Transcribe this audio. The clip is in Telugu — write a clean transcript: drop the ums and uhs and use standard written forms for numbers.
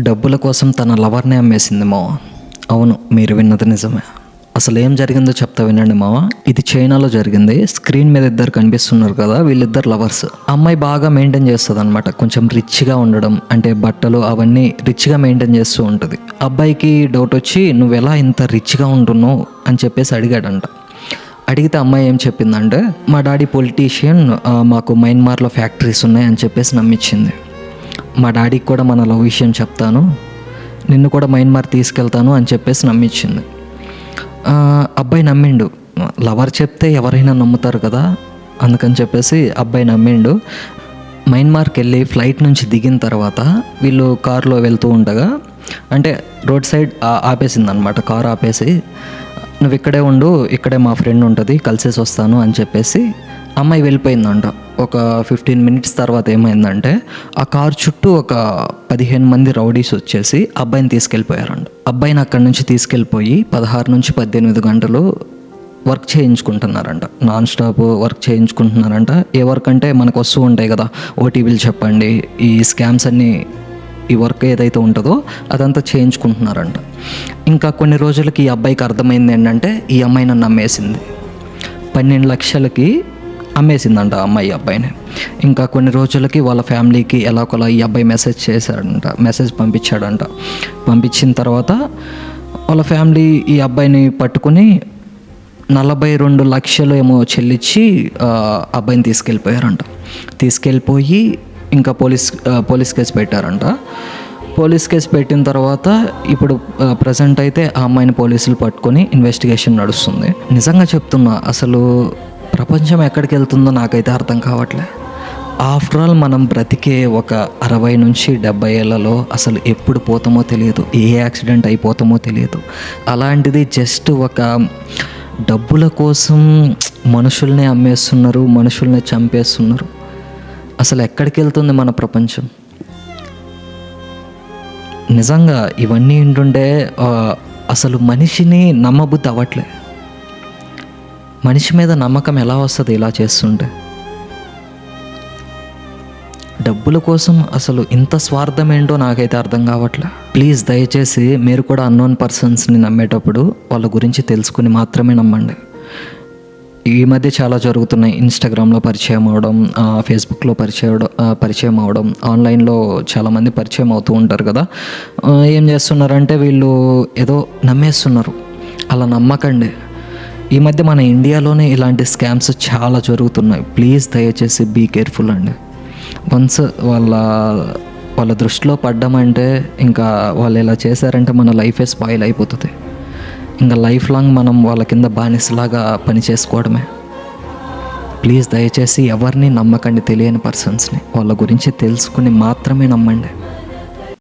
డబ్బుల కోసం తన లవర్నే అమ్మేసింది మావ. అవును, మీరు విన్నది నిజమే. అసలు ఏం జరిగిందో చెప్తా వినండి మావ. ఇది చైనాలో జరిగింది. స్క్రీన్ మీద ఇద్దరు కనిపిస్తున్నారు కదా, వీళ్ళిద్దరు లవర్స్. అమ్మాయి బాగా మెయింటైన్ చేస్తుంది అనమాట, కొంచెం రిచ్గా ఉండడం, అంటే బట్టలు అవన్నీ రిచ్గా మెయింటైన్ చేస్తూ ఉంటుంది. అబ్బాయికి డౌట్ వచ్చి, నువ్వు ఎలా ఇంత రిచ్గా ఉంటున్నావు అని చెప్పేసి అడిగాడంట. అడిగితే అమ్మాయి ఏం చెప్పిందంటే, మా డాడీ పొలిటీషియన్, మాకు మయన్మార్లో ఫ్యాక్టరీస్ ఉన్నాయి అని చెప్పేసి నమ్మించింది. మా డాడీకి కూడా మన లవ్ విషయం చెప్తాను, నిన్ను కూడా మయన్మార్ తీసుకెళ్తాను అని చెప్పేసి నమ్మించింది. అబ్బాయి నమ్మిండు. లవర్ చెప్తే ఎవరైనా నమ్ముతారు కదా, అందుకని చెప్పేసి అబ్బాయి నమ్మిండు. మయన్మార్కి వెళ్ళి ఫ్లైట్ నుంచి దిగిన తర్వాత వీళ్ళు కారులో వెళ్తూ ఉండగా, అంటే రోడ్ సైడ్ ఆపేసింది అనమాట. కారు ఆపేసి, నువ్వు ఇక్కడే ఉండు, ఇక్కడే మా ఫ్రెండ్ ఉంటుంది, కలిసేసి వస్తాను అని చెప్పేసి అమ్మాయి వెళ్ళిపోయిందంట. ఒక 15 మినిట్స్ తర్వాత ఏమైందంటే, ఆ కారు చుట్టూ ఒక 15 మంది రౌడీస్ వచ్చేసి అబ్బాయిని తీసుకెళ్ళిపోయారంట. అబ్బాయిని అక్కడి నుంచి తీసుకెళ్ళిపోయి 16 నుంచి 18 గంటలు వర్క్ చేయించుకుంటున్నారంట. నాన్ స్టాప్ వర్క్ చేయించుకుంటున్నారంట. ఏ వర్క్ అంటే మనకు వస్తూ ఉంటాయి కదా, ఓటీపీలు చెప్పండి, ఈ స్కామ్స్ అన్నీ, ఈ వర్క్ ఏదైతే ఉంటుందో అదంతా చేయించుకుంటున్నారంట. ఇంకా కొన్ని రోజులకి ఈ అబ్బాయికి అర్థమైంది ఏంటంటే, ఈ అమ్మాయి నన్ను అమ్మేసింది, 12 లక్షలకి అమ్మేసిందంట ఆ అమ్మాయి అబ్బాయిని. ఇంకా కొన్ని రోజులకి వాళ్ళ ఫ్యామిలీకి ఎలాగోలా ఈ అబ్బాయి మెసేజ్ పంపించాడంట. పంపించిన తర్వాత వాళ్ళ ఫ్యామిలీ ఈ అబ్బాయిని పట్టుకుని 42 లక్షలు ఏమో చెల్లించి అబ్బాయిని తీసుకెళ్ళిపోయారంట. తీసుకెళ్ళిపోయి ఇంకా పోలీస్ కేసు పెట్టారంట. పోలీస్ కేసు పెట్టిన తర్వాత ఇప్పుడు ప్రజెంట్ అయితే ఆ అమ్మాయిని పోలీసులు పట్టుకొని ఇన్వెస్టిగేషన్ నడుస్తుంది. నిజంగా చెప్తున్నా, అసలు ప్రపంచం ఎక్కడికి వెళ్తుందో నాకైతే అర్థం కావట్లే. ఆఫ్టర్ ఆల్ మనం బ్రతికే ఒక 60 నుంచి 70 ఏళ్లలో అసలు ఎప్పుడు పోతామో తెలియదు, ఏ యాక్సిడెంట్ అయిపోతామో తెలియదు. అలాంటిది జస్ట్ ఒక డబ్బుల కోసం మనుషుల్ని అమ్మేస్తున్నారు, మనుషుల్ని చంపేస్తున్నారు. అసలు ఎక్కడికి వెళ్తుంది మన ప్రపంచం? నిజంగా ఇవన్నీ ఏంటంటే అసలు మనిషిని నమ్మబుద్ధి అవ్వట్లే. మనిషి మీద నమ్మకం ఎలా వస్తుంది ఇలా చేస్తుంటే? డబ్బుల కోసం అసలు ఇంత స్వార్థం ఏంటో నాకైతే అర్థం కావట్లే. ప్లీజ్ దయచేసి మీరు కూడా అన్నోన్ పర్సన్స్ని నమ్మేటప్పుడు వాళ్ళ గురించి తెలుసుకుని మాత్రమే నమ్మండి. ఈ మధ్య చాలా జరుగుతున్నాయి. ఇన్స్టాగ్రామ్లో పరిచయం అవడం, ఫేస్బుక్లో పరిచయం అవడం, ఆన్లైన్లో చాలామంది పరిచయం అవుతూ ఉంటారు కదా. ఏం చేస్తున్నారంటే వీళ్ళు ఏదో నమ్మేస్తున్నారు. అలా నమ్మకండి. ఈ మధ్య మన ఇండియాలోనే ఇలాంటి స్కామ్స్ చాలా జరుగుతున్నాయి. ప్లీజ్ దయచేసి బీ కేర్ఫుల్ అండి. వన్స్ వాళ్ళ దృష్టిలో పడ్డామంటే, ఇంకా వాళ్ళు ఇలా చేశారంటే మన లైఫే స్పాయిల్ అయిపోతుంది. ఇంకా లైఫ్ లాంగ్ మనం వాళ్ళ కింద బానిసలాగా పని చేసుకోవడమే. ప్లీజ్ దయచేసి ఎవరిని నమ్మకండి, తెలియని పర్సన్స్ని. వాళ్ళ గురించి తెలుసుకుని మాత్రమే నమ్మండి.